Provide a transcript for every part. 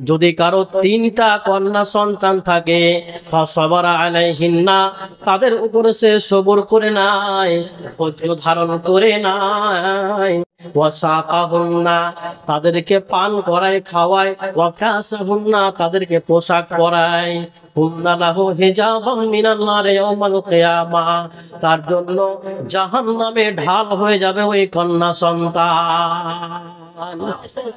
যদি কারো তিনটা কন্যা সন্তান থাকে, ফাসাবারা আলাইহিন্না, তাদের উপরে সে সবর করে নাই, ধৈর্য ধারণ করে নাই, ওয়াসাকাহুন্না, তাদেরকে পান করায় খাওয়ায়, ওয়াকাসাহুন্না, তাদেরকে পোশাক পরায়, হুন্না লাহু হিজাবাম মিনান নারি ইয়াওমাল কিয়ামাহ, তার জন্য জাহান্নামে ঢাল হয়ে যাবে ওই কন্যা সন্তান।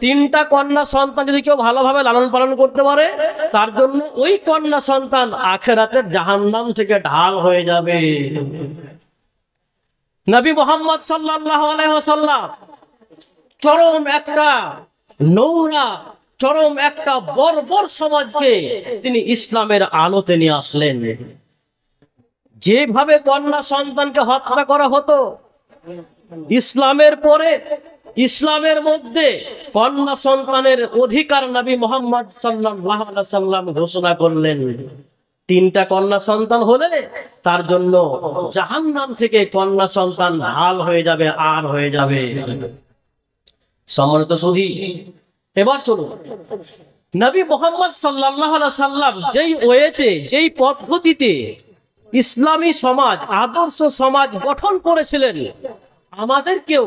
তিনটা কন্যা সন্তান যদি কেউ ভালোভাবে লালন পালন করতে পারে, তার জন্য ওই কন্যা সন্তান আখিরাতের জাহান্নাম থেকে ঢাল হয়ে যাবে। নবী মুহাম্মদ সাল্লাল্লাহু আলাইহি ওয়াসাল্লাম চরম একটা নোংরা, চরম একটা বর্বর সমাজকে তিনি ইসলামের আলোতে নিয়ে আসলেন। যেভাবে কন্যা সন্তানকে হত্যা করা হতো, ইসলামের পরে, ইসলামের মধ্যে কন্যা সন্তানের অধিকার নবী মুহাম্মদ সাল্লাল্লাহু আলাইহি ওয়াসাল্লাম ঘোষণা করলেন। তিনটা কন্যা সন্তান হলে তার জন্য জাহান্নাম থেকে কন্যা সন্তান ঢাল হয়ে যাবে, আর হয়ে যাবে। সম্মানিত সুধী, এবার চলুন নবী মুহাম্মদ সাল্লাল্লাহু আলাইহি ওয়াসাল্লাম যেই ওয়েতে, যেই পদ্ধতিতে ইসলামী সমাজ, আদর্শ সমাজ গঠন করেছিলেন, আমাদেরকেও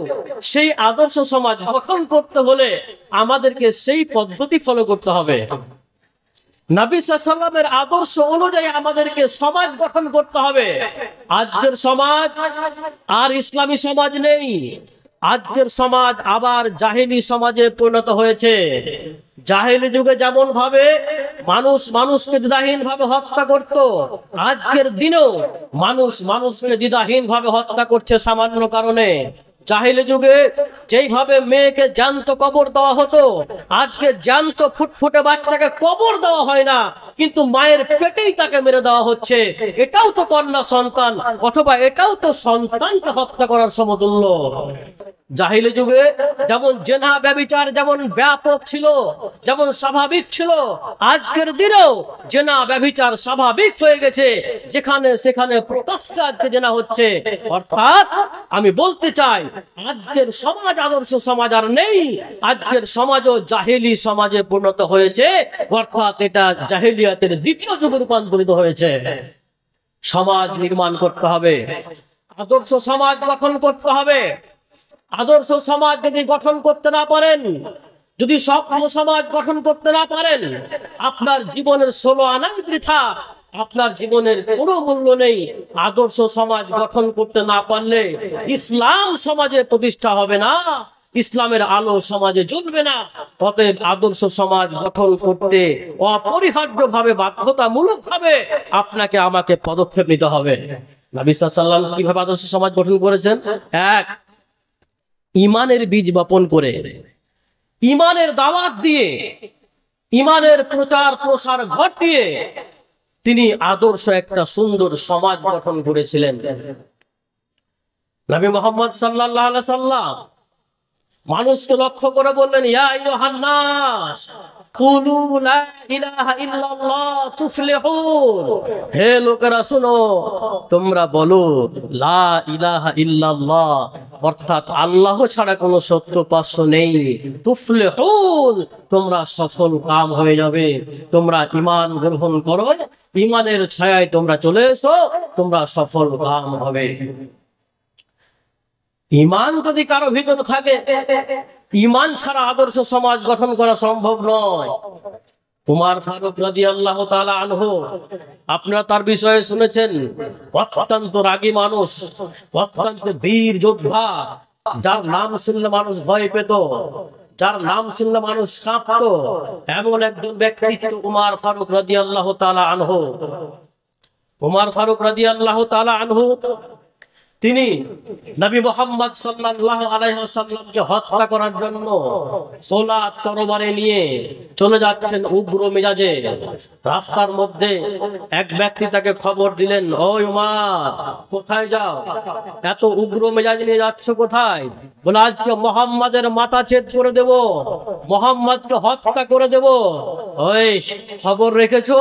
সেই আদর্শ সমাজ গঠন করতে হলে আমাদেরকে সেই পদ্ধতি ফলো করতে হবে। নবী সাল্লাল্লাহু আলাইহি ওয়াসাল্লামের আদর্শ অনুযায়ী আমাদেরকে সমাজ গঠন করতে হবে। আজকের সমাজ আর ইসলামী সমাজ নেই, আজকের সমাজ আবার জাহেলি সমাজে পরিণত হয়েছে। জাহেলি যুগে যেমন ভাবে মানুষ মানুষকে দ্বিধাহীন ভাবে হত্যা করত, আজকের দিনেও মানুষ মানুষকে দ্বিধাহীন ভাবে হত্যা করছে সামান্য কারণে। জাহেলি যুগে যেইভাবে মেয়েকে জ্যান্ত কবর দেওয়া হতো, আজকে জ্যান্ত ফুটফুটে বাচ্চাকে কবর দেওয়া হয় না, কিন্তু মায়ের পেটেই তাকে মেরে দেওয়া হচ্ছে। এটাও তো কন্যা সন্তান, অথবা এটাও তো সন্তানকে হত্যা করার সমতুল্য। জাহিলি যুগে যেমন জেনা ব্যভিচার যেমন ব্যাপক ছিল, যেমন স্বাভাবিক ছিল, আজকের দিনেও জেনা ব্যভিচার স্বাভাবিক হয়ে গেছে। যেখানে সেখানে প্রকাশ্যে আজকে জেনা হচ্ছে। অর্থাৎ আমি বলতে চাই, আজকের সমাজ আদর্শ সমাজ আর নেই, আজকের সমাজও জাহেলি সমাজে পরিণত হয়েছে। অর্থাৎ এটা জাহেলিয়াতের দ্বিতীয় যুগে রূপান্তরিত হয়েছে। সমাজ নির্মাণ করতে হবে, আদর্শ সমাজ গঠন করতে হবে। আদর্শ সমাজ যদি গঠন করতে না পারেন, যদি স্বপ্ন সমাজ গঠন করতে না পারেন, আপনার জীবনের 16 আনাই বৃথা, আপনার জীবনের কোনো মূল্য নেই। আদর্শ সমাজ গঠন করতে না পারলে ইসলাম সমাজে প্রতিষ্ঠা হবে না, ইসলামের আলো সমাজে জ্বলবে না। অতএব আদর্শ সমাজ গঠন করতে অপরিহার্যভাবে, বাধ্যতামূলকভাবে আপনাকে আমাকে পদক্ষেপ নিতে হবে। নবী সাল্লাল্লাহু আলাইহি ওয়াসাল্লাম কিভাবে আদর্শ সমাজ গঠন করেছেন? এক, ইমানের বীজ বপন করে, ইমানের দাওয়াত দিয়ে, ইমানের প্রচার প্রসার ঘটিয়ে তিনি আদর্শ একটা সুন্দর সমাজ গঠন করেছিলেন। নবী মুহাম্মদ সাল্লাল্লাহু আলাইহি ওয়াসাল্লাম মানুষকে লক্ষ্য করে বললেন, ইয়া আইয়ুহান নাস কুলু লা ইলাহা ইল্লাল্লাহ তুফলিহুন, হে লোকেরা শুনো, তোমরা বলো লা ইলাহা ইল্লাল্লাহ, অর্থাৎ আল্লাহ ছাড়া কোনো সত্য উপাস্য নেই। তুফলিহুন, তোমরা সফল কাম হয়ে যাবে। তোমরা ঈমান গ্রহণ করো, ঈমানের ছায়ায় তোমরা চলে এসো, তোমরা সফল কাম হবে। ঈমান যদি কারো ভিতরে থাকে, ঈমান ছাড়া আদর্শ সমাজ গঠন করা সম্ভব নয়। উমর ফারুক রাদিয়াল্লাহু তাআলা আনহু, আপনারা তার বিষয়ে শুনেছেন, অত্যন্ত রাগী মানুষ, অত্যন্ত বীর যোদ্ধা, যার নাম শুনলে মানুষ ভয় পেত, যার নাম শুনলে মানুষ কাঁপত, এমন একজন ব্যক্তিত্ব উমর ফারুক রাদিয়াল্লাহু তাআলা আনহু। উমর ফারুক রাদিয়াল্লাহু তাআলা আনহু তিনি নবী মুহাম্মদ সাল্লাল্লাহু আলাইহি ওয়াসাল্লামকে হত্যা করার জন্য সোলা তরবারি নিয়ে চলে যাচ্ছেন উগ্র মেজাজে। রাস্তার মধ্যে এক ব্যক্তি তাকে খবর দিলেন, ও উমর, কোথায় যাও? এত উগ্র মেজাজ নিয়ে যাচ্ছ কোথায়? বলে, আজকে মুহাম্মাদের মাথা ছেদ করে দেব, মুহাম্মদকে হত্যা করে দেব। ওই খবর রেখেছো?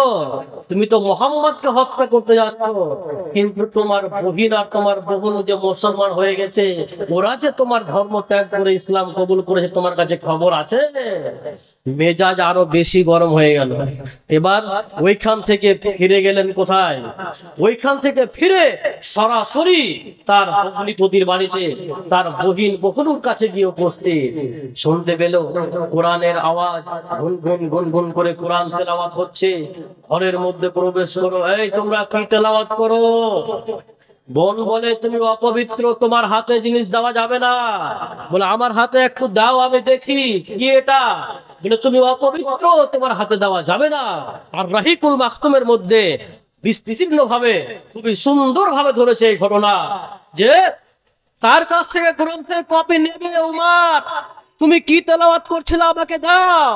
তুমি তো মুহাম্মদকে হত্যা করতে যাচ্ছ, কিন্তু তোমার বহিন আর তোমার বোন যে মুসলমান হয়ে গেছে, ওরা যে তোমার ধর্ম ত্যাগ করে ইসলাম কবুল করেছে, তোমার কাছে খবর আছে? মেজাজ আরো বেশি গরম হয়ে গেল। এবার ওইখান থেকে ফিরে গেলেন কোথায়? ওইখান থেকে ফিরে সরাসরি তার ভগ্নিপতির বাড়িতে তার বহিন বকুলুর কাছে গিয়ে উপস্থিত। শুনতে পেল কোরআনের আওয়াজ, গুনগুন গুনগুন করে কোরআন তেলাওয়াত হচ্ছে। ঘরের মধ্যে প্রবেশ করো, এই তোমরা কি তেলাওয়াত করো? বোন বলে, তুমি অপবিত্র, তোমার হাতে জিনিস দেওয়া যাবে না। বলে, আমার হাতে একটু দাও, আমি দেখি কি এটা। বলে, তুমি অপবিত্র, তোমার হাতে দেওয়া যাবে না। আর রাহিকুল মাখতুমের মধ্যে বিস্তীর্ণ ভাবে খুবই সুন্দর ভাবে ধরেছে এই ঘটনা, যে তার কাছ থেকে গ্রন্থের কপি নেবে উমার, তুমি কি তেলাওয়াত করছিলে আমাকে দাও।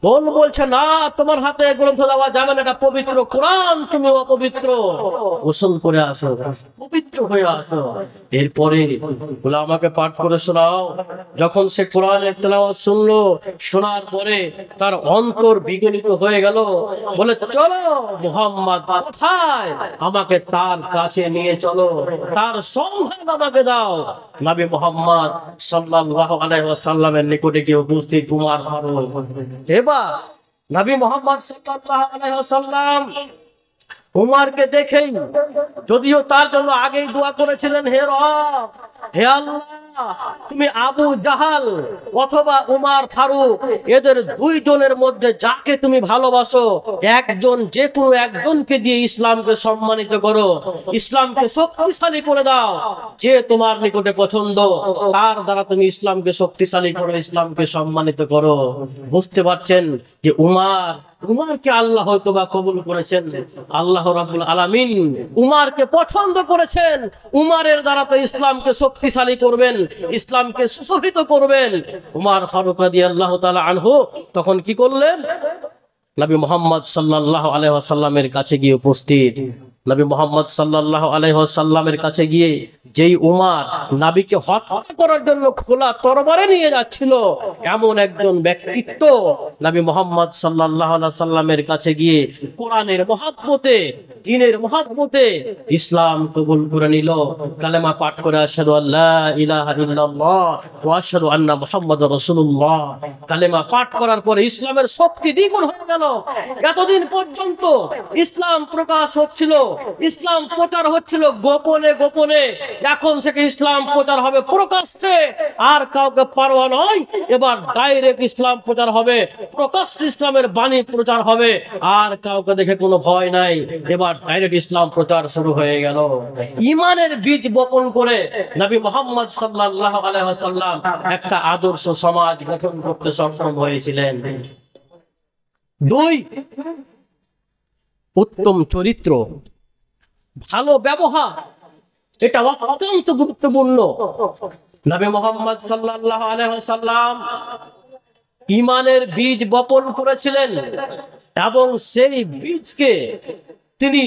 বোন বলছে, না, তোমার হাতে গ্রন্থ দেওয়া যাবে না, এটা পবিত্র কোরআন, তুমি অপবিত্র, গোসল করে আসো, পবিত্র হয়ে আসো। এরপরে বলে, আমাকে পাঠ করে শোনাও। যখন সে কোরআনের তেলাওয়াত শুনলো, শোনার পরে তার অন্তর বিগলিত হয়ে গেল। বলে, চলো, মুহাম্মদ কোথায়, আমাকে তার কাছে নিয়ে চলো, তার সংধান আমাকে দাও। নবী মুহাম্মদ সাল্লাল্লাহু আলাইহি ওয়াসাল্লামের নিকটে গিয়ে উপস্থিত উমর ফারুক। এবার নবী মুহাম্মদ সাল্লাল্লাহু আলাইহি ওয়াসাল্লাম উমরকে দেখেই, যদিও তার জন্য আগেই দোয়া করেছিলেন, হে রব, হে আল্লাহ, তুমি আবু জাহাল অথবা উমর ফারুক এদের দুইজনের মধ্যে যাকে তুমি ভালোবাসো, একজন, যে কোনো একজনকে দিয়ে ইসলামকে সম্মানিত করো, ইসলামকে শক্তিশালী করে দাও। যে তোমার নিকটে পছন্দ, তার দ্বারা তুমি ইসলামকে শক্তিশালী করো, ইসলামকে সম্মানিত করো। বুঝতে পারছেন যে উমরকে আল্লাহ হয়তো বা কবুল করেছেন, আল্লাহ রাব্বুল আলামিন উমরকে পছন্দ করেছেন। উমরের দ্বারা তো ইসলামকে শক্তিশালী করবেন, ইসলামকে সুশোভিত করবেন। উমর ফারুক রাদিয়াল্লাহু তাআলা আনহু তখন কি করলেন? নবী মুহাম্মদ সাল্লাল্লাহু আলাইহি ওয়াসাল্লামের কাছে গিয়ে উপস্থিত। নবী মুহাম্মদ সাল্লাল্লাহু আলাইহি ওয়াসাল্লামের কাছে গিয়ে যেই উমর নবীকে হত্যা করার জন্য খোলা তরবারে নিয়ে যাচ্ছিল, এমন একজন ব্যক্তিত্ব নবী মুহাম্মদ সাল্লাল্লাহু আলাইহি ওয়াসাল্লামের কাছে গিয়ে কোরআনের মহব্বতে, দ্বীনের মহব্বতে ইসলাম কবুল করে নিল। কালেমা পাঠ করে আশহাদু আল্লা ইলাহা ইল্লাল্লাহ ওয়া আশহাদু আন্না মুহাম্মাদুর রাসূলুল্লাহ কালেমা পাঠ করার পরে ইসলামের শক্তি দ্বিগুণ হয়ে গেল। এতদিন পর্যন্ত ইসলাম প্রকাশ হচ্ছিল, ইসলাম প্রচার হচ্ছিল গোপনে গোপনে, এখন থেকে ইসলাম প্রচার হবে প্রকাশ্যে, আর কাউকে পারোয়া নয়। এবার ডাইরেক্ট ইসলাম প্রচার হবে, প্রকাশ্যে ইসলামের বাণী প্রচার হবে, আর কাউকে দেখে কোনো ভয় নাই। এবার ডাইরেক্ট ইসলাম প্রচার শুরু হয়ে গেল। ঈমানের বীজ বপন করে নবী মুহাম্মদ সাল্লাল্লাহু আলাইহি ওয়াসাল্লাম একটা আদর্শ সমাজ গঠন করতে সক্ষম হয়েছিলেন। দুই, উত্তম চরিত্র, ভালো ব্যবহার, এটা অত্যন্ত গুরুত্বপূর্ণ। নবী মুহাম্মদ সাল্লাল্লাহু আলাইহি ওয়াসাল্লাম ঈমানের বীজ বপন করেছিলেন এবং সেই বীজকে তিনি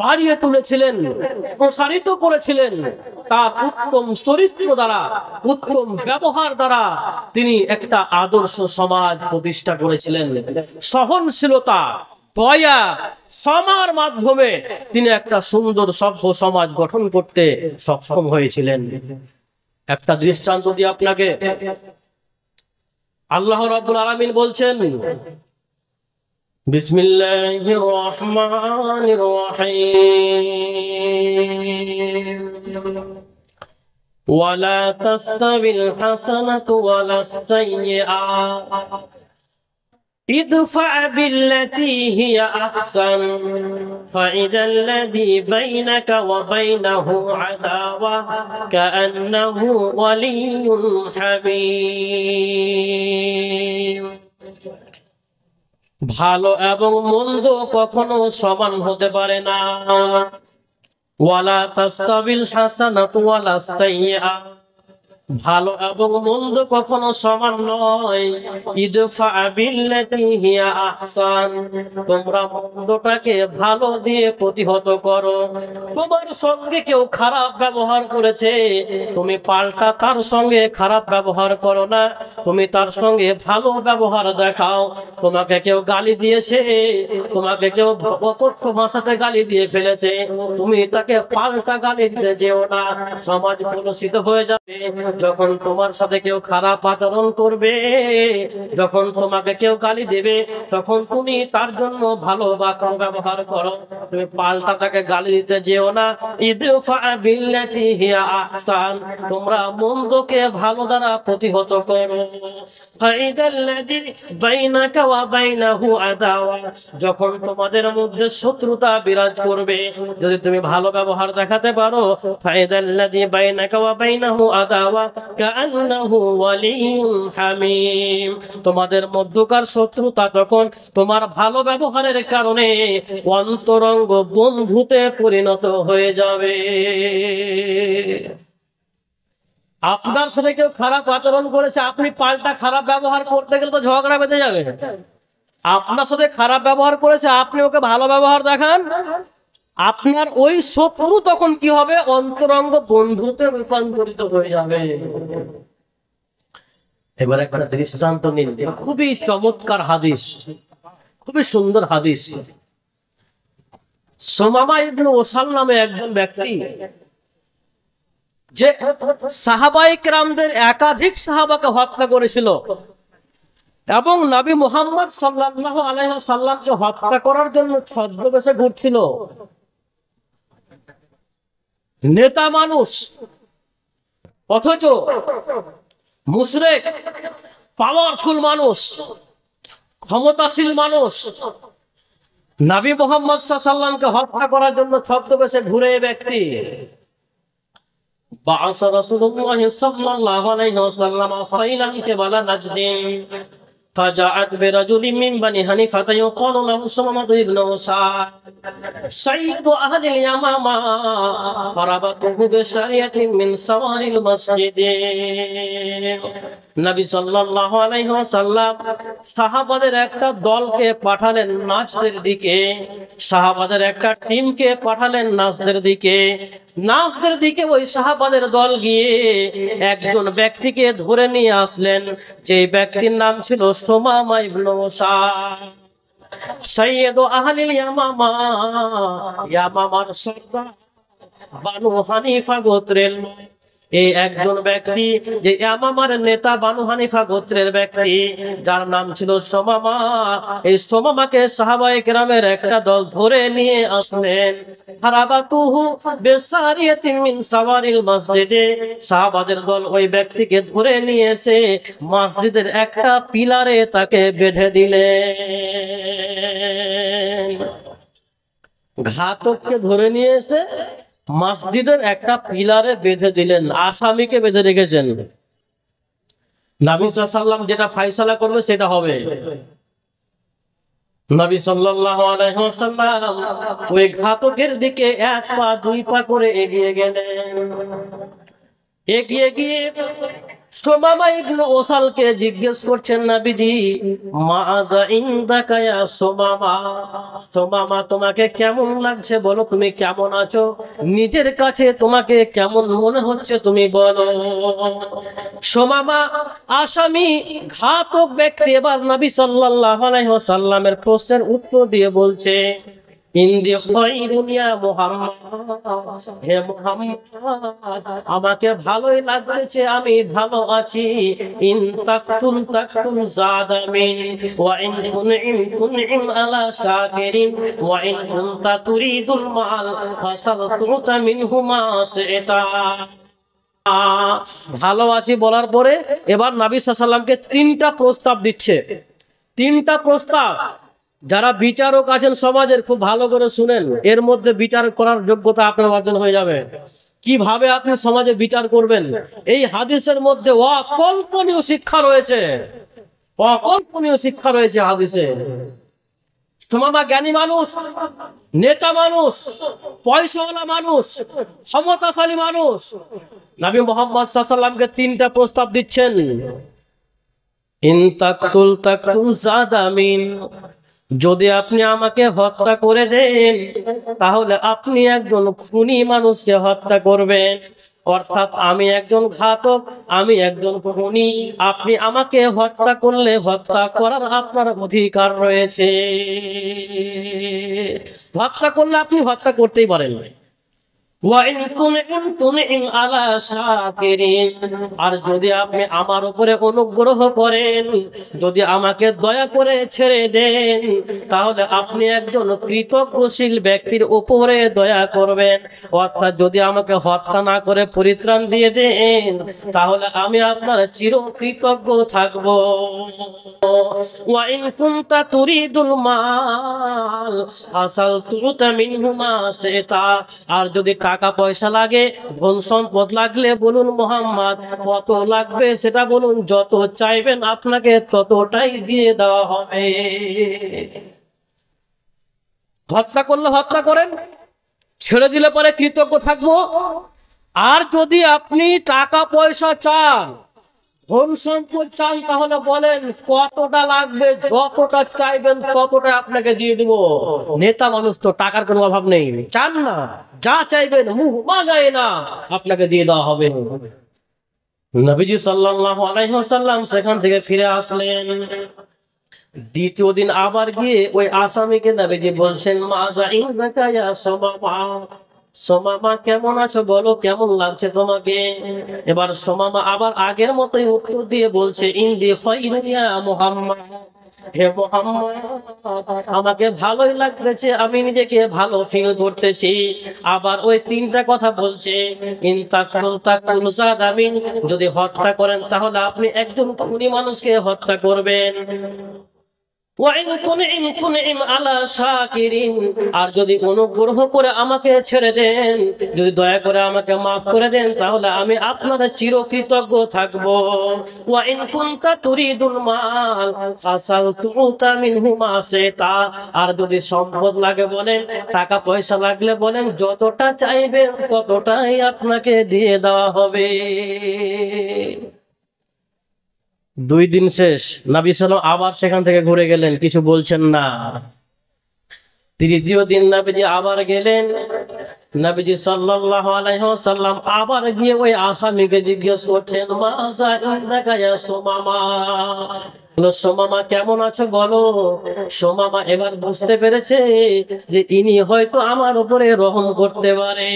বাড়িয়ে তুলেছিলেন, প্রসারিত করেছিলেন। তার উত্তম চরিত্র দ্বারা, উত্তম ব্যবহার দ্বারা তিনি একটা আদর্শ সমাজ প্রতিষ্ঠা করেছিলেন। সহনশীলতা, দয়া, ক্ষমার মাধ্যমে তিনি একটা সুন্দর সভ্য সমাজ গঠন করতে সক্ষম হয়েছিলেন। একটা দৃষ্টান্ত দিয়ে আপনাকে, আল্লাহ রাব্বুল আলামিন বলছেন, বিসমিল্লাহির রহমানির রহিম, ওয়ালা তাসতাবিল হাসানাতু ওয়ালাস সাইয়্যাত ইদফা বিল্লাতী হিয়া আহসান ফাইদাল্লাযী বাইনাকা ওয়া বাইনাহু আদাওয়া কাআন্নাহু ওয়ালিয়্যুন হামীম। ভালো এবং মন্দ কখনো সমান হতে পারে না। ওয়ালা তাসতাবিল হাসানাতু ওয়ালাস সাইয়্যাত, ভালো এবং মন্দ কখনো সমান নয়। ইদফা বিল্লাতী হিয়া আহসান, তোমরা মন্দটাকে ভালো দিয়ে প্রতিহত করো। তোমার সঙ্গে কেউ খারাপ ব্যবহার করেছে, তুমি পাল্টা তার সঙ্গে খারাপ ব্যবহার করো না, তুমি তার সঙ্গে ভালো ব্যবহার দেখাও। তোমাকে কেউ গালি দিয়েছে, তোমাকে কেউ অকথ্য ভাষাতে গালি দিয়ে ফেলেছে, তুমি তাকে পাল্টা গালি দিতে যেও না, সমাজ কলুষিত হয়ে যাবে। যখন তোমার সাথে কেউ খারাপ আচরণ করবে, যখন তোমাকে কেউ গালি দেবে, তখন তুমি তার জন্য ভালো বাক্য ব্যবহার করো। তুমি পাল্টা তাকে গালি দিতে যেও না। ইদফা বিল্লাতি হিয়া আহসান, তোমরা মন্দকে ভালো দ্বারা প্রতিহত করো। ফাইদাল্লাযী বাইনাকা ওয়া বাইনাহু আদাওয়া, যখন তোমাদের মধ্যে শত্রুতা বিরাজ করবে, যদি তুমি ভালো ব্যবহার দেখাতে পারো, ফাইদাল্লাযী বাইনাকা ওয়া বাইনাহু আদাওয়া কাআন্নাহু ওয়ালিয়্যুন হামীম, তোমাদের মধ্যকার শত্রুতা তখন তোমার ভালো ব্যবহারের কারণে অন্তরঙ্গ বন্ধুতে পরিণত হয়ে যাবে। আপনার সাথে কেউ খারাপ আচরণ করেছে, আপনি পাল্টা খারাপ ব্যবহার করতে গেলে তো ঝগড়া বেঁধে যাবে। আপনার সাথে খারাপ ব্যবহার করেছে, আপনি ওকে ভালো ব্যবহার দেখান, আপনার ওই শত্রু তখন কি হবে, অন্তরঙ্গ বন্ধুতে রূপান্তরিত হয়ে যাবে। এবার একটা দৃষ্টান্ত নিন, খুবই চমৎকার হাদিস, খুবই সুন্দর হাদিস। সুমামা ইবনে ওসাল নামে একজন ব্যক্তি, যে সাহাবায়ে কেরামদের একাধিক সাহাবাকে হত্যা করেছিল এবং নবী মুহাম্মদ সাল্লাল্লাহু আলাইহি ওয়াসাল্লামকে হত্যা করার জন্য ছদ্মবেশে ঘুরছিল। নেতা মানুষ, অথচ মুশরিক, পাওয়ারফুল মানুষ, ক্ষমতাশীল মানুষ, নবী মুহাম্মদ সাল্লাল্লাহু আলাইহি ওয়াসাল্লামকে হত্যা করার জন্য ছদ্মবেশে ঘুরে ব্যক্তি। বা'আস রাসূলুল্লাহ সাল্লাল্লাহু আলাইহি ওয়াসাল্লাম খাইলান কিবালা নাজদিন فجاءت برجل من بني حنيفة يقال له سمامة بن أسال سيد أهل اليمامة فربطه بسرية من سوار المسجد। নবী সাল্লাল্লাহু আলাইহি ওয়াসাল্লাম সাহাবাদের একটা দলকে পাঠালেন নাজদের দিকে, সাহাবাদের একটা টিমকে পাঠালেন নাজদের দিকে। নাজদের দিকে ওই সাহাবাদের দল গিয়ে একজন ব্যক্তিকে ধরে নিয়ে আসলেন, যে ব্যক্তির নাম ছিল সুমামা ইবনে উসাল, সাইয়্যিদু আহলিল ইয়ামামা, ইয়ামামার সর্দার, বানু হানিফা গোত্রের। এই একজন ব্যক্তি, যে ইয়ামামার নেতা, বানু হানিফা গোত্রের ব্যক্তি, যার নাম ছিল সুমামা। এই সুমামাকে সাহাবায়ে কেরামের একটা দল ধরে নিয়ে আসলেন। ফারাবাতুহু বিসারিয়াতিন মিন সাওয়ারিল মসজিদে, সাহাবাদের দল ওই ব্যক্তিকে ধরে নিয়ে এসে মসজিদের একটা পিলারে তাকে বেঁধে দিলেন। ঘাতককে ধরে নিয়ে এসে মসজিদের একটা পিলারে বেঁধে দিলেন, আসামিকে বেঁধে রেখেছেন। নবী সাল্লাল্লাহু আলাইহি ওয়াসাল্লাম যেটা ফয়সালা করবে সেটা হবে। নবী সাল্লাল্লাহু আলাইহি ওয়াসাল্লাম ওই ঘাতকের দিকে এক পা দুই পা করে এগিয়ে গেলেন। এগিয়ে গিয়ে সুমামা ইবনে ওসালকে জিজ্ঞেস করছেন, নবীজি মাযা ইনদাকা ইয়া সুমামা, সুমামা তোমাকে কেমন লাগছে বলো, তুমি কেমন আছো, নিজের কাছে তোমাকে কেমন মনে হচ্ছে তুমি বলো। সুমামা আসামি, ঘাতক ব্যক্তি, এবার নবী সাল্লাল্লাহু আলাইহি ওয়াসাল্লামের প্রশ্নের উত্তর দিয়ে বলছে, ইন্দি খায়রুন ইয়া মুহাম্মদ, হে মুহাম্মদ আমাকে ভালোই লাগতেছে, আমি ভালো আছি। ইন তাকতুল তাকতুল জাদামিন ওয়া ইন কুনইম আলা শাকিরিন ওয়া ইন কুনতা তুরিদুল মাল ফাসালতুতা মিনহু মা সিতা। ভালো আছি বলার পরে এবার নবী সাল্লাল্লাহু আলাইহি ওয়াসাল্লামকে তিনটা প্রস্তাব দিচ্ছে। তিনটা প্রস্তাব, যারা বিচারক আছেন সমাজের, খুব ভালো করে শুনেন, এর মধ্যে বিচার করার যোগ্যতা আপনার অর্জন হয়ে যাবে। কিভাবে আপনি সমাজে বিচার করবেন, এই হাদিসের মধ্যে অকল্পনীয় শিক্ষা রয়েছে, অকল্পনীয় শিক্ষা রয়েছে হাদিসে। সুমামা জ্ঞানী মানুষ, নেতা মানুষ, পয়সাওয়ালা মানুষ, ক্ষমতাশালী মানুষ। নবী মুহাম্মদ সাল্লাল্লাহু আলাইহি ওয়াসাল্লামকে তিনটা প্রস্তাব দিচ্ছেন। ইন তাকতুল তাকতুল জাদামিন, যদি আপনি আমাকে হত্যা করে দেন তাহলে আপনি একজন খুনি মানুষকে হত্যা করবেন, অর্থাৎ আমি একজন ঘাতক, আমি একজন খুনি, আপনি আমাকে হত্যা করলে হত্যা করার আপনার অধিকার রয়েছে। হত্যা করলে আপনি হত্যা করতেই পারেন। আর যদি আপনি আমার উপরে অনুগ্রহ করেন, যদি আমাকে দয়া করে ছেড়ে দেন, তাহলে আপনি একজন কৃতজ্ঞশীল ব্যক্তির উপরে দয়া করবেন। অর্থাৎ যদি আমাকে হত্যা না করে পরিত্রাণ দিয়ে দেন, তাহলে আমি আপনার চির কৃতজ্ঞ থাকব। ওয়াইন কুনতা তুরিদুল মাল আসালতুকা মিনহু মা সেতা। আর যদি টাকা পয়সা লাগে, ধন সম্পদ লাগলে বলুন মুহাম্মদ কত লাগবে সেটা বলুন, যত চাইবেন আপনাকে ততটাই দিয়ে দেওয়া হবে। হত্যা করলে হত্যা করেন, ছেড়ে দিলে পরে কৃতজ্ঞ থাকবো। আর যদি আপনি টাকা পয়সা চান, ধন সম্পদ চান, তাহলে বলেন কতটা লাগবে, যতটা চাইবেন ততটা আপনাকে দিয়ে দিব। নেতা মানুষ তো টাকার কোনো অভাব নেই, চান না যা চাইবেন মুখ মাগায় না আপনাকে দিয়ে দেওয়া হবে। নবীজি সাল্লাল্লাহু আলাইহি ওয়াসাল্লাম সেখান থেকে ফিরে আসলেন। দ্বিতীয় দিন আবার গিয়ে ওই আসামিকে নবীজি বলছেন, মাজা ইনদাকা ইয়া সুমামা, সোমামা কেমন আছো বলো, কেমন লাগছে তোমাকে? এবার সোমামা আবার আগের মতোই উত্তর দিয়ে বলছে, ইনদি খায়রুন ইয়া মুহাম্মদ, হে মুহাম্মদ আমাকে ভালোই লাগতেছে, আমি নিজেকে ভালো ফিল করতেছি। আবার ওই তিনটা কথা বলছে, ইন তাকুল তাকুল সাদামিন, যদি হত্যা করেন তাহলে আপনি একজন খুনি মানুষকে হত্যা করবেন। আর যদি অনুগ্রহ করে আমাকে ছেড়ে দেন, যদি দয়া করে আমাকে মাফ করে দেন, তাহলে আমি আপনার চিরকৃতজ্ঞ থাকবো। আর যদি সম্পদ লাগে বলেন, টাকা পয়সা লাগলে বলেন, যতটা চাইবেন ততটাই আপনাকে দিয়ে দেওয়া হবে। 2 দিন শেষ, নবী সাল্লাল্লাহু আবার সেখান থেকে ঘুরে গেলেন, কিছু বলছেন না। তৃতীয় দিন নবীজি আবার গেলেন। নবীজি সাল্লাল্লাহু আলাইহি ওয়াসাল্লাম আবার গিয়ে ওই আসামিকে জিজ্ঞেস করছেন, মাজা ইনদাকা ইয়া সুমামা, সোমামা কেমন আছো বলো। সোমামা এবার বুঝতে পেরেছে যে ইনি হয়তো আমার উপরে রহম করতে পারে।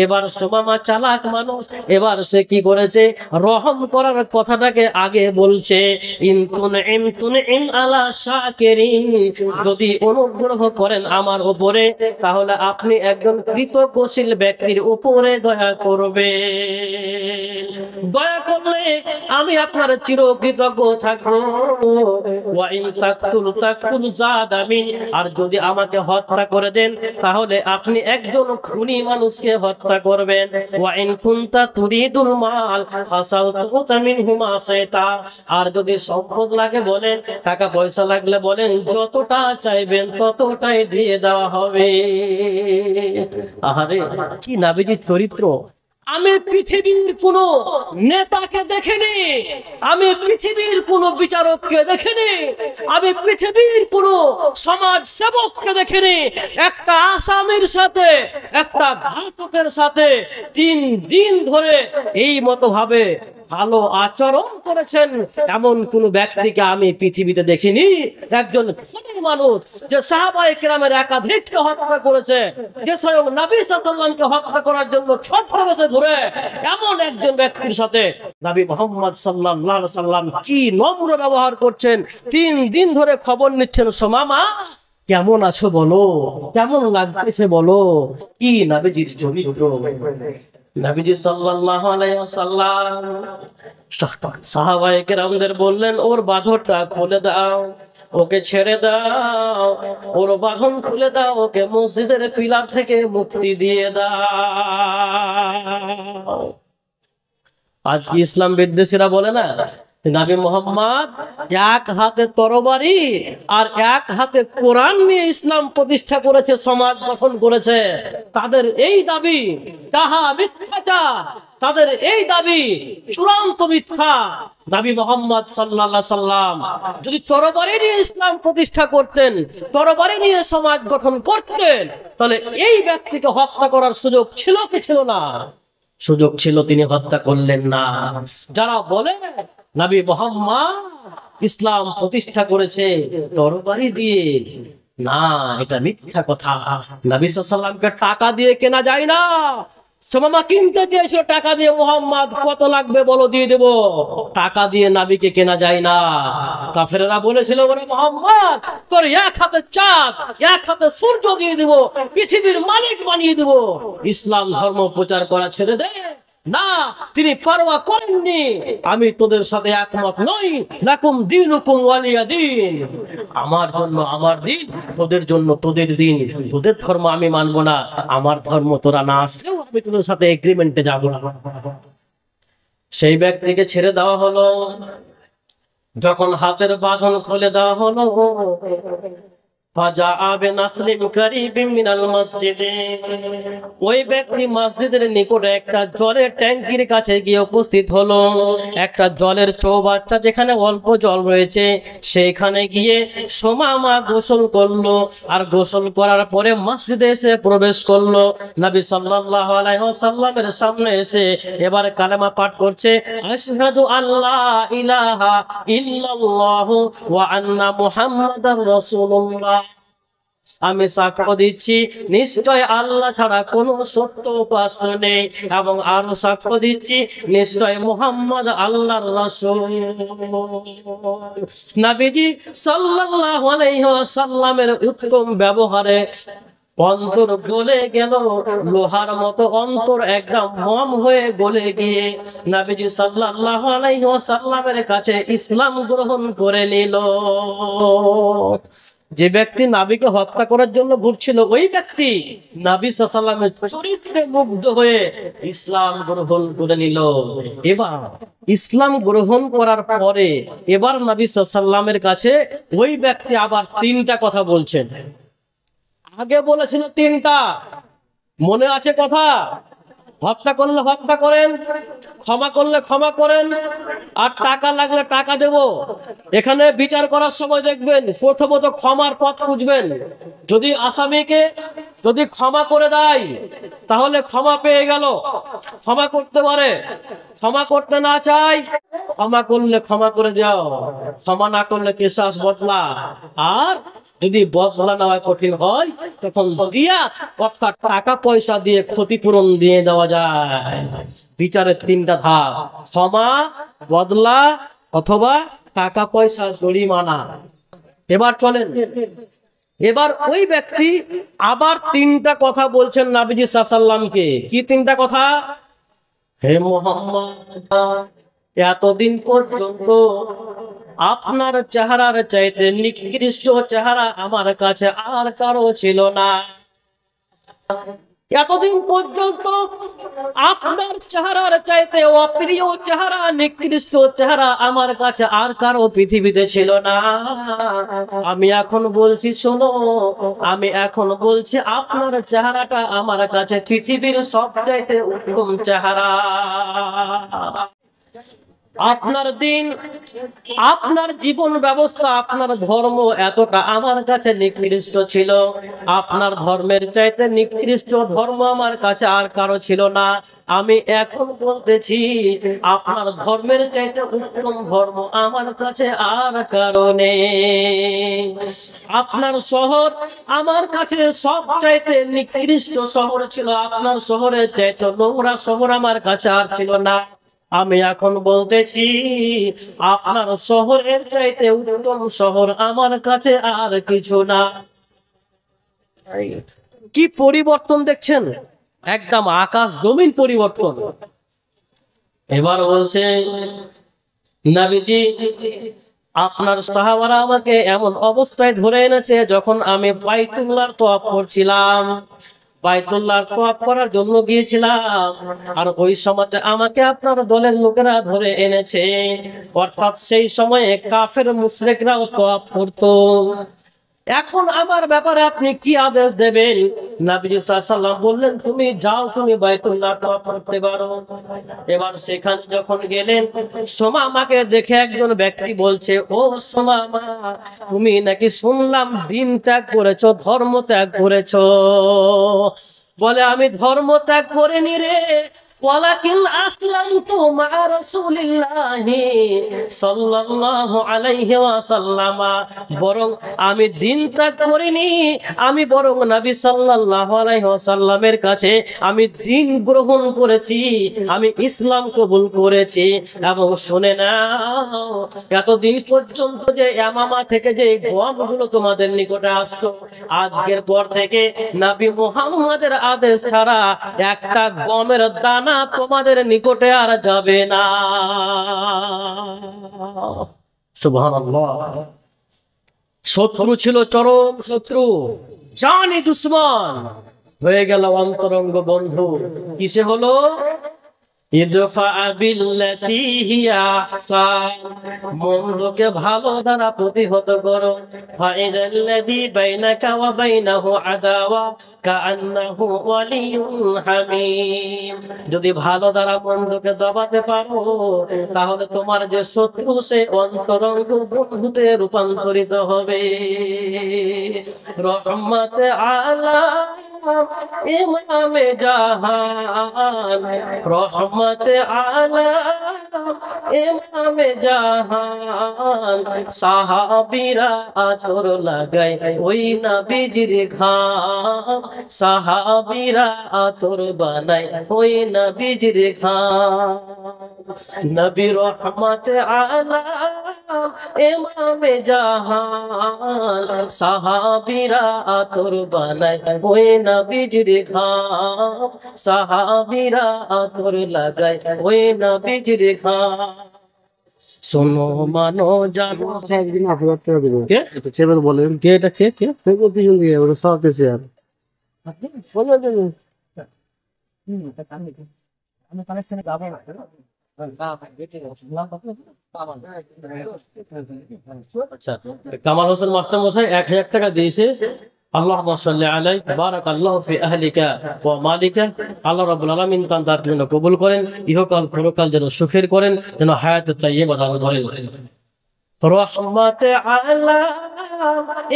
এবার সোমামা চালাক মানুষ, এবার সে কি করেছে, রহম করার কথাটাকে আগে বলছে। ইন আলা শাকিরিন, যদি অনুগ্রহ করেন আমার উপরে, তাহলে আপনি একজন কৃতজ্ঞশীল ব্যক্তির উপরে দয়া করবে। দয়া করলে আমি আপনার চিরকৃতজ্ঞ থাকবো। আর যদি আমাকে হত্যা করে দেন, তাহলে আপনি একজন খুনি মানুষকে হত্যা করবেন। আর যদি সম্পদ লাগে বলেন, টাকা পয়সা লাগলে বলেন, যতটা চাইবেন ততটাই দিয়ে দেওয়া হবে। আহারে কি নবীজির চরিত্র! আমি পৃথিবীর কোন নেতাকে দেখিনি, আমি পৃথিবীর কোন বিচারককে দেখিনি, আমি পৃথিবীর কোন সমাজ সেবককে দেখিনি একটা আসামির সাথে, একটা ঘাতকের সাথে 3 দিন ধরে এই মতো ভাবে ভালো আচরণ করেছেন এমন কোন ব্যক্তিকে আমি পৃথিবীতে দেখিনি। একজন খুনি মানুষ যে সাহাবায়ে কেরামের একাধিককে হত্যা করেছে, যে স্বয়ং নবী সাল্লাল্লাহু আলাইহি ওয়াসাল্লামকে হত্যা করার জন্য ছদ্মবেশে ঘুরে, এমন একজন ব্যক্তির সাথে নবী মুহাম্মদ সাল্লাল্লাহু আলাইহি ওয়াসাল্লাম কি নম্র ব্যবহার করছেন। 3 দিন ধরে খবর নিচ্ছেন, সোমামা কেমন আছো বলো, কেমন লাগতেছে বলো। কি নবীজির চরিত্র! নবীজি সাল্লাল্লাহু আলাইহি ওয়াসাল্লাম সাহাবায়ে কেরামদের বললেন, ওর বাঁধনটা খুলে দাও, ওকে ছেড়ে দাও, ওর বাঁধন খুলে দাও, ওকে মসজিদের পিলার থেকে মুক্তি দিয়ে দাও। আজ কি ইসলাম বিদ্বেষীরা বলে না, নবী মুহাম্মদ এক হাতে তরবারি আর এক হাতে কোরআন নিয়ে ইসলাম প্রতিষ্ঠা করেছে, সমাজ গঠন করেছে। তাদের এই দাবি তাহা মিথ্যাচার, তাদের এই দাবি চূড়ান্ত মিথ্যা। নবী মুহাম্মদ সাল্লাল্লাহু আলাইহি সাল্লাম যদি তরবারি নিয়ে ইসলাম প্রতিষ্ঠা করতেন, তরবারি নিয়ে সমাজ গঠন করতেন, তাহলে এই ব্যক্তিকে হত্যা করার সুযোগ ছিল কি ছিল না? সুযোগ ছিল, তিনি হত্যা করলেন না। যারা বলে নবী মুহাম্মদ ইসলাম প্রতিষ্ঠা করেছে তরবারি দিয়ে, না, এটা মিথ্যা কথা। নবী সাল্লাল্লাহু আলাইহি ওয়াসাল্লামকে টাকা দিয়ে কেনা যায় না, সোমামা কিনতে চেয়েছিল টাকা দিয়ে, মোহাম্মদ কত লাগবে বলো, দিয়ে দেব। টাকা দিয়ে নবীকে কেনা যায় না। কাফেররা বলেছিল, ওরে মোহাম্মদ, তোর এক হাতে চাঁদ এক হাতে সূর্য দিয়ে দেব, পৃথিবীর মালিক বানিয়ে দেব, ইসলাম ধর্ম প্রচার করা ছেড়ে দে। না, তিনি পারওয়া করেননি। আমি তোদের সাথে একমত নই। লাকুম দীনুকুম ওয়ালিয়া দ্বীন। আমার জন্য আমার দিন, তোদের জন্য তোদের দিন। তোদের ধর্ম আমি মানবো না, আমার ধর্ম তোরা না আসলেও আমি তোদের সাথে এগ্রিমেন্টে যাব না। সেই ব্যক্তিকে ছেড়ে দেওয়া হলো। যখন হাতের বাঁধন খুলে দেওয়া হলো, ওই ব্যক্তি মসজিদের নিকটে একটা জলের ট্যাঙ্কির কাছে গিয়ে উপস্থিত হলো। একটা জলের চৌবাচ্চা যেখানে অল্প জল রয়েছে, সেখানে গিয়ে সোমামা গোসল করলো। আর গোসল করার পরে মসজিদে এসে প্রবেশ করলো। নবী সাল্লাল্লাহু আলাইহি ওয়াসাল্লামের সামনে এসে এবার কালেমা পাঠ করছে, আশহাদু আল্লা ইলাহা ইল্লাল্লাহু ওয়া আন্না মুহাম্মাদার রাসূলুল্লাহ। আমি সাক্ষ্য দিচ্ছি নিশ্চয় আল্লাহ ছাড়া কোনো সত্য উপাস্য নেই, এবং আরো সাক্ষ্য দিচ্ছি নিশ্চয় মুহাম্মদ আল্লাহর রাসূল। নবীজি সাল্লাল্লাহু আলাইহি ওয়াসাল্লামের উত্তম ব্যবহারে অন্তর গলে গেল। লোহার মতো অন্তর একদম মম হয়ে গলে গিয়ে নবীজি সাল্লাল্লাহু আলাইহি ওয়াসাল্লামের কাছে ইসলাম গ্রহণ করে নিল। যে ব্যক্তি নবীকে হত্যা করার জন্য ঘুরছিল, ওই ব্যক্তি নবী সাল্লাল্লাহু আলাইহি ওয়াসাল্লামের চরিত্রে মুগ্ধ হয়ে ইসলাম গ্রহণ করে নিল। এবার ইসলাম গ্রহণ করার পরে এবার নবী সাল্লাল্লাহু আলাইহি ওয়াসাল্লামের কাছে ওই ব্যক্তি আবার তিনটা কথা বলছেন। আগে বলেছিল তিনটা, মনে আছে কথা? হত্যা করলে হত্যা করেন, ক্ষমা করলে ক্ষমা করেন, আর টাকা লাগলে টাকা দেব। এখানে বিচার করার সময় দেখবেন প্রথমত ক্ষমার পথ খুঁজবেন। যদি আসামিকে যদি ক্ষমা করে দেয় তাহলে ক্ষমা পেয়ে গেল, ক্ষমা করতে পারে। ক্ষমা করতে না চাই, ক্ষমা করলে ক্ষমা করে দাও, ক্ষমা না করলে কিসাস বদলা। আর যদি বদলা নেওয়া কঠিন হয় তখন দিয়া, অর্থাৎ টাকা পয়সা দিয়ে ক্ষতিপূরণ দিয়ে দেওয়া যায়। বিচারের তিনটা ধাপ, ক্ষমা, বদলা অথবা টাকা পয়সা জরিমানা। এবার চলেন, এবার ওই ব্যক্তি আবার তিনটা কথা বলছেন নবীজি সাল্লাল্লাহু আলাইহি ওয়াসাল্লামকে। কি তিনটা কথা? হে মুহাম্মদ, এতদিন পর্যন্ত আপনার চেহারার চাইতে নিকৃষ্ট চেহারা আমার কাছে আর কারো ছিল না। এতদিন পর্যন্ত আপনার চেহারার চাইতে অপ্রিয় চেহারা, নিকৃষ্ট চেহারা আমার কাছে আর কারো পৃথিবীতে ছিল না। আমি এখন বলছি শোনো, আমি এখন বলছি আপনার চেহারাটা আমার কাছে পৃথিবীর সবচাইতে উত্তম চেহারা। আপনার দিন, আপনার জীবন ব্যবস্থা, আপনার ধর্ম এতটা আমার কাছে নিকৃষ্ট ছিল, আপনার ধর্মের চাইতে নিকৃষ্ট ধর্ম আমার কাছে আর কারো ছিল না। আমি এখন বলতেছি আপনার ধর্মের চাইতে উত্তম ধর্ম আমার কাছে আর কারো নেই। আপনার শহর আমার কাছে সব চাইতে নিকৃষ্ট শহর ছিল, আপনার শহরের চাইতে নোংরা শহর আমার কাছে আর ছিল না। আমি এখন বলতেছি আপনার শহরের চাইতে উত্তম শহর আমার কাছে আর কিছু না। কি পরিবর্তন দেখছেন, একদম আকাশ জমিন পরিবর্তন। এবার বলছে নবীজি, আপনার সাহাবারা আমাকে এমন অবস্থায় ধরে এনেছে যখন আমি বাইতুল্লাহর তওয়াফ করছিলাম, বাইতুল্লাহর তওয়াফ করার জন্য গিয়েছিলাম, আর ওই সময় আমাকে আপনার দলের লোকেরা ধরে এনেছে। অর্থাৎ সেই সময়ে কাফের মুশরিকরাও তওয়াফ করতো। এখন আমার ব্যাপারে আপনি কি আদেশ দেবেন? নবী সাল্লাল্লাহু আলাইহি ওয়াসাল্লাম বললেন, তুমি যাও, তুমি বাইতুল্লাহ তওয়াফ করতে পারো। এবার সেখানে যখন গেলেন, সুমামাকে দেখে একজন ব্যক্তি বলছে, ও সুমামা, তুমি নাকি শুনলাম দিন ত্যাগ করেছো, ধর্ম ত্যাগ করেছো। বলে, আমি ধর্ম ত্যাগ করিনি রে, ওয়ালাকিন আসলামতু মা রাসূলিল্লাহি সাল্লাল্লাহু আলাইহি ওয়াসাল্লাম, বরং আমি দিন ত্যাগ করিনি, আমি বরং নবী সাল্লাল্লাহু আলাইহি ওয়াসাল্লামের কাছে আমি দিন গ্রহণ করেছি, আমি ইসলাম কবুল করেছি। এবং শুনে নাও, এতদিন পর্যন্ত যে ইয়ামামা থেকে যে গমগুলো তোমাদের নিকটে আসতো, আজকের পর থেকে নবী মুহাম্মাদের আদেশ ছাড়া একটা গমের দানা তোমাদের নিকটে আর যাবে না। সুবহানাল্লাহ। শত্রু ছিল, চরম শত্রু, জানি দুশ্মন, হয়ে গেল অন্তরঙ্গ বন্ধু। কিসে হলো? ইদফা বিল্লাতি হিয়া আহসান, মন্দকে ভালো দ্বারা প্রতিহত করো। ফাইদাল্লাযী বাইনাকা ওয়া বাইনাহু আদাওয়া কাআন্নাহু ওয়ালিয়্যুন হামীম, যদি ভালো দ্বারা মন্দকে দবাতে পারো, তাহলে তোমার যে শত্রু সে অন্তরঙ্গ বন্ধুতে রূপান্তরিত হবে। রহমতে আলা ইমামে জাহান, রহমতে আলা ইমামে জাহান, সাহাবীরা আতর লাগায় ওই নবীজির ঘাম, সাহাবীরা আতর বানায় ওই নবীজির ঘাম। নবী রহমতে আলা ইমামে জাহান, সাহাবীরা আতর বানায় ওই নবীজির ঘাম, সাহাবীরা আতর লাগায় ওই নবীজির ঘাম। শোনো মানো জানো। একদিন 1000 টাকা দেবো। কে? একটু চেপে বলেন। কে এটা? কে কে? পিছন দিয়ে ওটা সাথেছে আর বলবেন। আমি কানেকশনে যাব না। আচ্ছা, কামাল হোসেন মাস্টার মশাই 1000 টাকা দিয়েছে। আল্লাহুম্মা সাল্লি আলাইহি বারাকাল্লাহু ফি আহলিকা ওয়া মালিকা, আল্লাহ রাব্বুল আলামিন তার জন্য কবুল করেন, ইহকাল পরকাল যেন সুখের করেন, যেন হায়াতে তাইয়্যিবা দান করেন। রহমতে আলা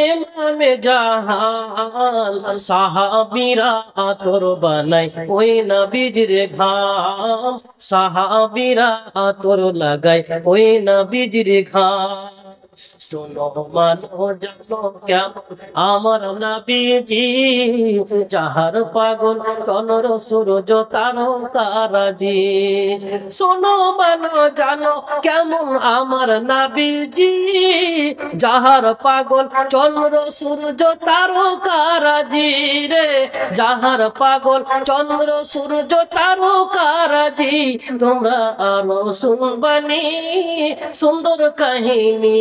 ইমামে জাহান, সাহাবীরা আতর বানায় ওই নবীজির ঘাম, সাহাবীরা আতর লাগায় ওই নবীজির ঘাম। শোনো মানো জানো কেমন আমার নবীজি, যাহার পাগল চন্দ্র সূর্য তারকারাজি। শোনো মানো জানো কেমন আমার নবীজি, যাহার পাগল চন্দ্র সূর্য তারকারাজি রে, যাহার পাগল চন্দ্র সূর্য তারকারাজি। তোমরা আরো শুনবানি সুন্দর কাহিনী,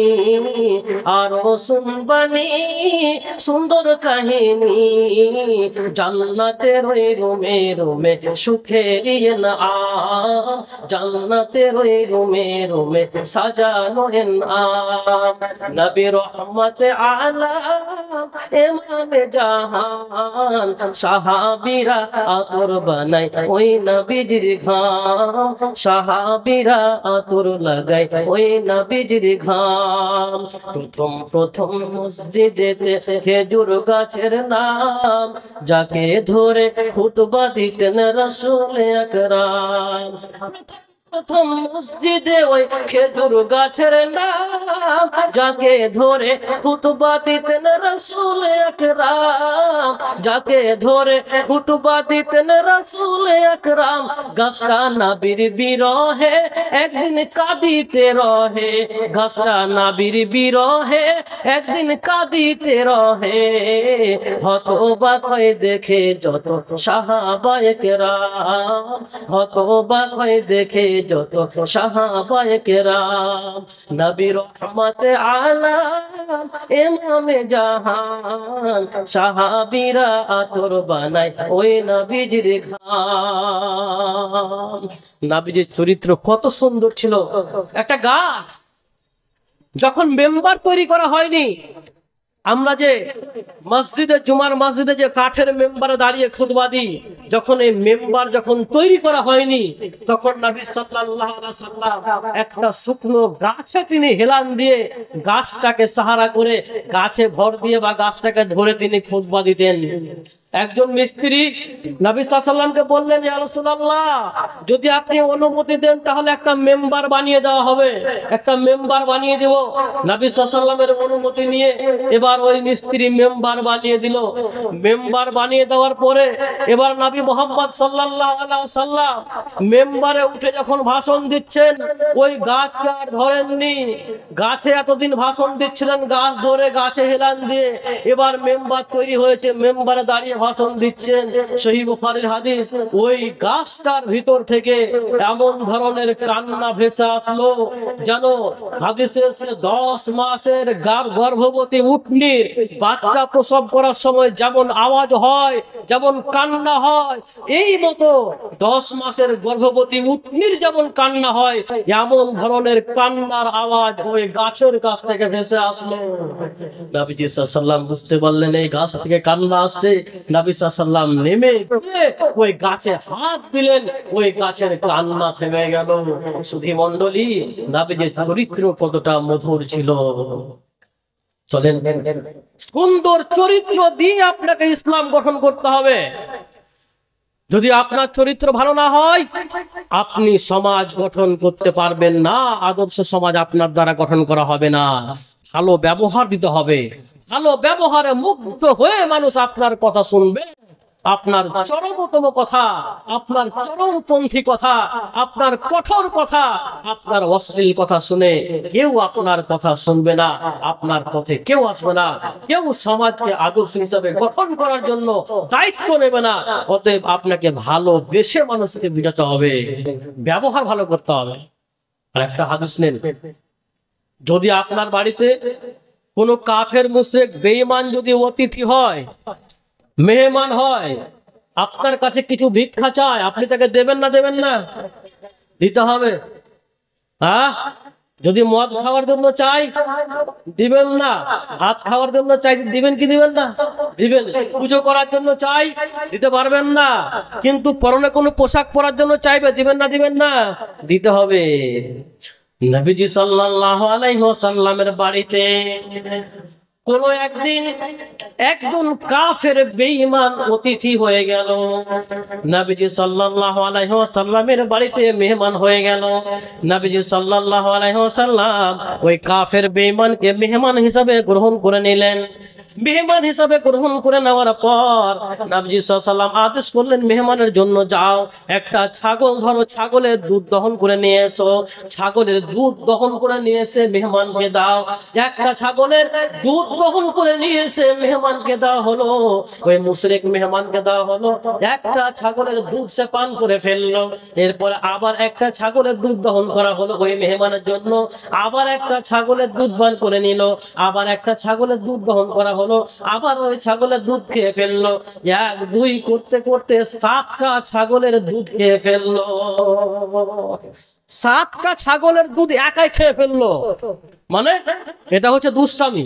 আরো শুনবানি সুন্দর কাহিনী, জান্নাতের ওই রুমে রুমে সুখের নাম, জান্নাতের ওই রুমে রুমে সাজানো নাম। নবী রহমতে আলা ইমামে জাহান, সাহাবীরা আতর বানায় ওই নবীজির ঘাম, সাহাবীরা আতর লাগায় ওই নবীজির ঘাম। প্রথম প্রথম মসজিদেতে খেজুর গাছের নাম, যাকে ধরে খুতবা দিতেন রাসূল আকরাম। প্রথম মসজিদে ওই খেজুর গাছের নাম, যাকে ধরে খুতবা দিতেন রাসূল আকরাম, যাকে ধরে খুতবা দিতেন রাসূল আকরাম। গাছটা নবীর বিরহে একদিন কাঁদিতে রহে, গাছটা নবীর বিরহে একদিন কাঁদিতে রহে, হতবাক হয়ে দেখে যত সাহাবায়ে কেরাম, হতবাক হয়ে দেখে যত সাহাবায়ে কেরাম। নবী রহমতে আলা ইমামে জাহান, সাহাবীরা আতর বানায় ওই নবীজির ঘাম। নবীজির চরিত্র কত সুন্দর ছিল। একটা গাছ যখন মেম্বার তৈরি করা হয়নি, আমরা যে মসজিদে জুমার মসজিদে যে কাঠের মেম্বারে দাঁড়িয়ে খুতবা দিই, যখন এই মেম্বার যখন তৈরি করা হয়নি, তখন নবী সাল্লাল্লাহু আলাইহি সাল্লাম একটা শুকনো গাছে তিনি হেলান দিয়ে গাছটাকে সাহারা করে গাছে ভর দিয়ে বা গাছটাকে ধরে তিনি খুতবা দিতেন। একজন মিস্ত্রি নবী সাল্লাল্লাহু আলাইহি সাল্লামকে বললেন, ইয়া রাসূলুল্লাহ, যদি আপনি অনুমতি দেন তাহলে একটা মেম্বার বানিয়ে দেওয়া হবে, একটা মেম্বার বানিয়ে দেব। নবী সাল্লাল্লাহু আলাইহি সাল্লামের অনুমতি নিয়ে এবার ওই মিস্ত্রি মেম্বার বানিয়ে দিল। মেম্বার বানিয়ে দেওয়ার পরে এবার নবী মুহাম্মদ সাল্লাল্লাহু আলাইহি ওয়াসাল্লাম মেম্বারে উঠে যখন ভাষণ দিচ্ছেন, ওই গাছকে আর ধরেননি। গাছে এতদিন ভাষণ দিচ্ছিলেন, গাছ ধরে গাছে হেলান দিয়ে, এবার মেম্বার তৈরি হয়েছে, মেম্বারে দাঁড়িয়ে ভাষণ দিচ্ছেন। সহিহ বুখারীর হাদিস, ওই গাছটার ভিতর থেকে এমন ধরনের কান্না ভেসে আসলো যেন হাদিসে 10 মাসের গর্ভবতী উটনির বাচ্চা প্রসব করার সময় যেমন আওয়াজ হয়, যেমন কান্না হয়, এই মতো 10 মাসের গর্ভবতী উটনির যেমন কান্না হয়, এমন ধরনের কান্নার আওয়াজ ওই গাছের কাছ থেকে ভেসে আসলো। নবীজি সাল্লাল্লাহু আলাইহি ওয়াসাল্লাম বুঝতে পারলেন এই গাছ থেকে কান্না আসছে। নবী সাল্লাল্লাহু আলাইহি ওয়াসাল্লাম নেমে ওই গাছে হাত দিলেন, ওই গাছের কান্না থেমে গেল। সুধী মণ্ডলী, নবীজির চরিত্র কতটা মধুর ছিল। চলেন, সুন্দর চরিত্র দিয়ে আপনাকে ইসলাম গঠন করতে হবে। যদি আপনার চরিত্র ভালো না হয়, আপনি সমাজ গঠন করতে পারবেন না, আদর্শ সমাজ আপনার দ্বারা গঠন করা হবে না। ভালো ব্যবহার দিতে হবে, ভালো ব্যবহারে মুগ্ধ হয়ে মানুষ আপনার কথা শুনবে। আপনার চরমতম কথা, আপনার চরমপন্থী কথা, আপনার কঠোর কথা, আপনার অশ্লীল কথা শুনে কেউ আপনার কথা শুনবে না, আপনার পথে কেউ আসবে না, কেউ সমাজকে আদর্শ হিসাবে গঠন করার জন্য দায়িত্ব নেবে না। অতএব আপনাকে ভালোবেসে মানুষকে বোঝাতে হবে, ব্যবহার ভালো করতে হবে। আর একটা হাদিস নেন, যদি আপনার বাড়িতে কোনো কাফের মুশরিক বেঈমান যদি অতিথি হয়, মেহমান হয়, আপনার কাছে কিছু ভিক্ষা চায়, আপনি তাকে দেবেন না? দেবেন না? দিতে হবে। হ্যাঁ, যদি মদ খাওয়ার জন্য চাই দিবেন না, ভাত খাওয়ার জন্য চাই দিবেন কি দিবেন না? দিবেন। পুজো করার জন্য চাই, দিতে পারবেন না, কিন্তু পরনে কোনো পোশাক পরার জন্য চাইবে, দিবেন না? দিবেন না? দিতে হবে। নবীজি সাল্লাল্লাহু আলাইহি ওয়াসাল্লামের বাড়িতে কোন একদিন একজন কাফের বেঈমান অতিথি হয়ে গেল। নবীজি সাল্লাল্লাহু আলাইহি ওয়াসাল্লামের বাড়িতে মেহমান হয়ে গেল। নবীজি সাল্লাল্লাহু আলাইহি ওয়াসাল্লাম ওই কাফের বেঈমানকে মেহমান হিসাবে গ্রহণ করে নিলেন। মেহমান হিসাবে গ্রহণ করে নেওয়ার পর নবীজি সাল্লাল্লাহু আলাইহি ওয়াসাল্লাম আদেশ করলেন, মেহমানের জন্য যাও, একটা ছাগল ধরো, ছাগলের দুধ দহন করে নিয়ে এসো। ছাগলের দুধ দহন করে নিয়ে এসে মেহমানকে দাও। একটা ছাগলের দুধ দহন করে নিয়ে এসে মেহমানকে দেওয়া হলো, ওই মুশরিক মেহমানকে দেওয়া হলো। একটা ছাগলের দুধ সে পান করে ফেললো। এরপরে আবার একটা ছাগলের দুধ দহন করা হলো ওই মেহমানের জন্য, আবার একটা ছাগলের দুধ পান করে নিল। আবার একটা ছাগলের দুধ দহন করা হলো, আবার ওই ছাগলের দুধ খেয়ে ফেললো। 1 2 করতে করতে 7টা ছাগলের দুধ খেয়ে ফেললো। 7টা ছাগলের দুধ একাই খেয়ে ফেললো। মানে এটা হচ্ছে দুষ্টামি।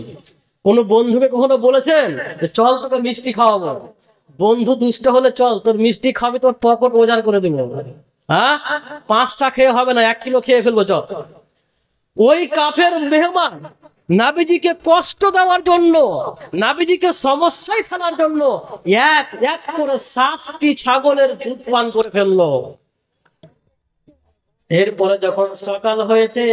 কোন বন্ধুকে কখনো বলেছেন যে চল তোকে মিষ্টি খাওয়াবো? বন্ধু দুষ্ট হলে চল তোর মিষ্টি খাবি, তোর পকেট ওজার করে দেবো। হ্যাঁ, 5টা খেয়ে হবে না, 1 কিলো খেয়ে ফেলবো চল। ওই কাফের মেহমান নবীজিকে কষ্ট দেওয়ার জন্য, নবীজিকে সমস্যায় ফেলার জন্য এক এক করে 7টি ছাগলের দুধ পান করে ফেললো। এরপরে যখন সকাল হয়েছে,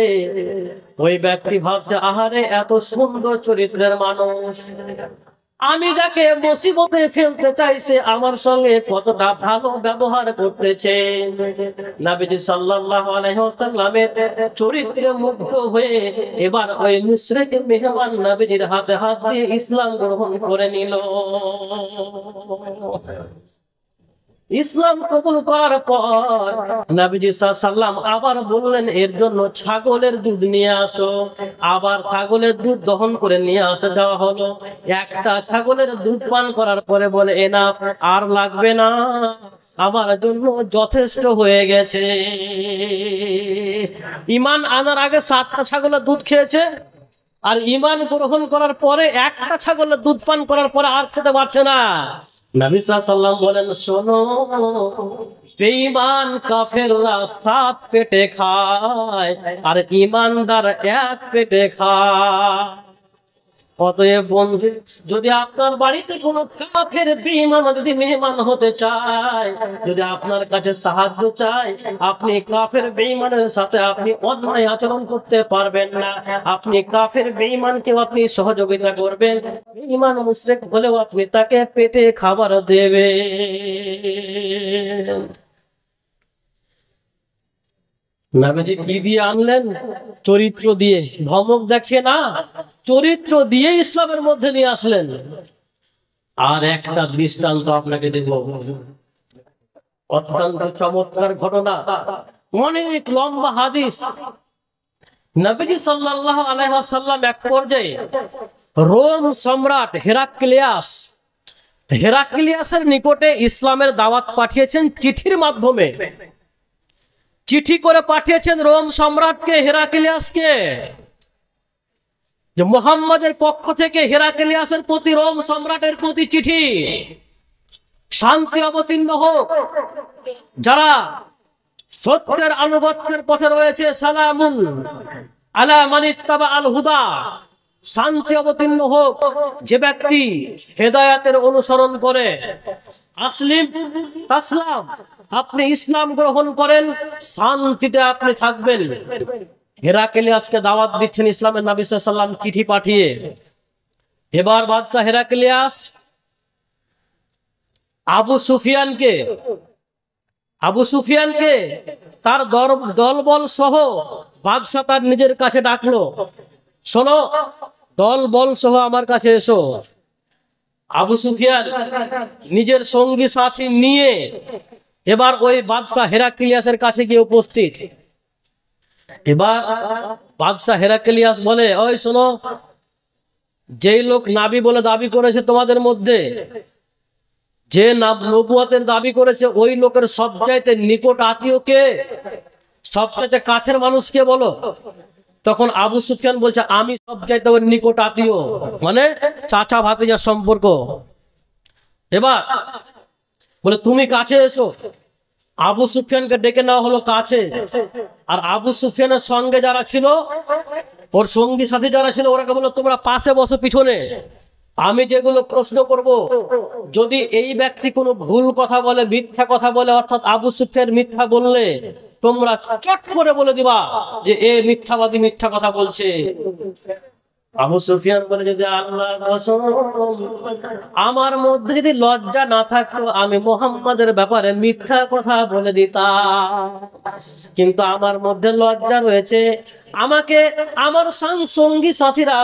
ওই ব্যক্তি ভাবছে, আহারে এত সুন্দর চরিত্রের মানুষ, আমি যাকে মুসিবতে ফেলতে চাইছে আমার সঙ্গে কতটা ভালো ব্যবহার করতেছে। নবীজি সাল্লাল্লাহু আলাইহি ওয়াসাল্লামের চরিত্রে মুগ্ধ হয়ে এবার ওই মুশরিক মেহমান নবীজির হাতে হাত দিয়ে ইসলাম গ্রহণ করে নিল। ইসলাম কবুল করার পর নবীজি সাল্লাল্লাহু আলাইহি ওয়াসাল্লাম আবার বললেন, এর জন্য ছাগলের দুধ নিয়ে আসো। আবার ছাগলের দুধ দহন করে নিয়ে আসা দেওয়া হলো। একটা ছাগলের দুধ পান করার পরে বলে, এনাফ, আর লাগবে না, আমার জন্য যথেষ্ট হয়ে গেছে। ঈমান আনার আগে 7টা ছাগলের দুধ খেয়েছে, আর ঈমান গ্রহণ করার পরে একটা ছাগলের দুধ পান করার পরে আর খেতে পারছে না। নবী সাল্লাল্লাহু আলাইহি ওয়াসাল্লাম বলেন, শোনো, বেঈমান কাফেররা 7 পেটে খায় আর ঈমানদার 1 পেটে খায়। অতএব বন্ধু, যদি আপনার বাড়িতে কোনো কাফের বেঈমান যদি মেহমান হতে চায়, যদি আপনার কাছে সাহায্য চায়, আপনি কাফের বেঈমানের সাথে আপনি অন্যায় আচরণ করতে পারবেন না। আপনি কাফের বেঈমানকেও আপনি সহযোগিতা করবেন, বেঈমান মুশরিক হলেও আপনি তাকে পেটে খাবার দেবেন। নবীজি কি দিয়ে আনলেন? চরিত্র দিয়ে, ধমক দেখে না, চরিত্র দিয়ে ইসলামের মধ্যে নিয়ে আসলেন। আর একটা দৃষ্টান্ত আপনাকে দেব, অত্যন্ত চমৎকার ঘটনা, অনেক লম্বা হাদিস। নবীজি সাল্লাল্লাহু আলাইহি ওয়াসাল্লাম এক পর্যায়ে রোম সম্রাট হেরাক্লিয়াসের নিকটে ইসলামের দাওয়াত পাঠিয়েছেন চিঠির মাধ্যমে। চিঠি করে পাঠিয়েছেন রোম সম্রাটকে, হেরাক্লিয়াসকে, যে মুহাম্মাদের পক্ষ থেকে হেরাক্লিয়াসের প্রতি, রোম সম্রাটের প্রতি চিঠি, শান্তি অবতীর্ণ হোক। যারা সত্যের আনুগত্যের পথে রয়েছে, সালামুন আলা মান ইত্তাবা আল হুদা, শান্তি অবতীর্ণ হোক যে ব্যক্তি হেদায়েতের অনুসরণ করে। আসলিম তাসলাম, আপনি ইসলাম গ্রহণ করেন, শান্তিতে আপনি থাকবেন। হেরাক্লিয়াসকে দাওয়াত দিচ্ছেন ইসলামের নবী সাল্লাল্লাহু আলাইহি ওয়াসাল্লাম চিঠি পাঠিয়ে। এবার বাদশা হেরাক্লিয়াস আবু সুফিয়ানকে তার দলবল সহ বাদশা তার নিজের কাছে ডাকলো, শোনো, দলবল সহ আমার কাছে এসো। আবু সুফিয়ান নিজের সঙ্গী সাথী নিয়ে এবার ওই বাদশা হেরাক্লিয়াসের কাছে গিয়ে উপস্থিত। এবার বাদশা হেরাক্লিয়াস বলে, ওই শোনো, যেই লোক নাবি বলে দাবি করেছে তোমাদের মধ্যে, যে নবুয়তের দাবি করেছে, ওই লোকের সবচাইতে নিকট আত্মীয় কে, সবচাইতে কাছের মানুষ কে বলো। তখন আবু সুফিয়ান বলছে, আমি সবচাইতে ওর নিকট আত্মীয়, মানে চাচা ভাতিজার সম্পর্ক। এবার বলে, তুমি কাছে এসো। আবু সুফিয়ানকে ডেকে নেওয়া হলো কাছে। আর আবু সুফিয়ানের সঙ্গে যারা ছিল, ওর সঙ্গী সাথী যারা ছিল, ওরাকে বললো, তোমরা পাশে বসো পিছনে, আমি যেগুলো প্রশ্ন করব, যদি এই ব্যক্তি কোনো ভুল কথা বলে, মিথ্যা কথা বলে, অর্থাৎ আবু সুফিয়ান মিথ্যা বললে, তোমরা চট করে বলে দিবা যে এ মিথ্যাবাদী, মিথ্যা কথা বলছে। আবু সুফিয়ান বলে, যদি আল্লাহর কসম, আমার মধ্যে যদি লজ্জা না থাকতো, আমি মুহাম্মাদের ব্যাপারে মিথ্যা কথা বলে দিতাম, কিন্তু আমার মধ্যে লজ্জা রয়েছে। আমাকে আমার সঙ্গী সাথীরা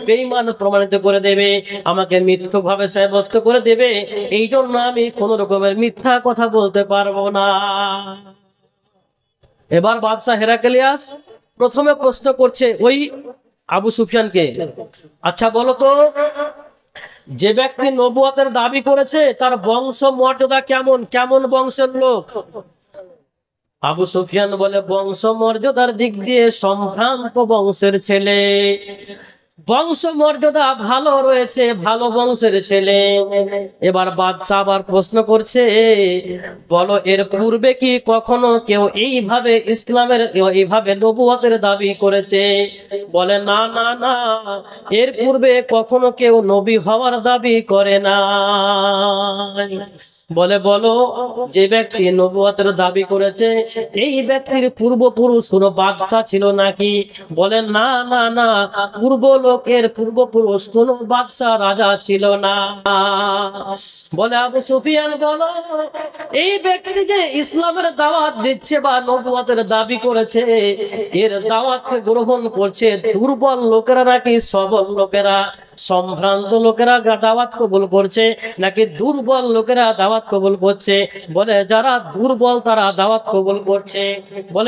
বেঈমান প্রমাণিত করে দেবে, আমাকে মিথ্যুক ভাবে সাব্যস্ত করে দেবে, এই জন্য আমি কোন রকমের মিথ্যা কথা বলতে পারবো না। এবার বাদশা হেরাক্লিয়াস প্রথমে প্রশ্ন করছে ওই আবু সুফিয়ানকে, আচ্ছা বলো তো, যে ব্যক্তি নবুয়তের দাবি করেছে তার বংশ মর্যাদা কেমন, কেমন বংশের লোক? আবু সুফিয়ান বলে, বংশ মর্যাদার দিক দিয়ে সম্ভ্রান্ত বংশের ছেলে, বংশ মর্যাদা ভালো রয়েছে, ভালো বংশের ছেলে। এবার বাদশা আবার প্রশ্ন করছে, বলো, এর পূর্বে কি কখনো কেউ এইভাবে ইসলামের, এইভাবে নবুয়তের দাবি করেছে? বলে, না না না, এর পূর্বে কখনো কেউ নবী হওয়ার দাবি করে না। বলে, বলো, যে ব্যক্তি নবুয়তের দাবি করেছে, এই ব্যক্তির পূর্বপুরুষ কোন বাদশা ছিল নাকি? বলে, না না না, পূর্বপুরুষ কোন বাদশা রাজা ছিল না। বলে, আবু সুফিয়ান বলো, এই ব্যক্তি যে ইসলামের দাওয়াত দিচ্ছে বা নবুয়তের দাবি করেছে, এর দাওয়াতকে গ্রহণ করছে দুর্বল লোকেরা নাকি সবল লোকেরা, সম্ভ্রান্ত লোকেরা দাওয়াত কবুল করছে নাকি দুর্বল লোকেরা দাওয়াত কবুল করছে? বলে, যারা দুর্বল তারা দাওয়াত কবুল করছে। বলে,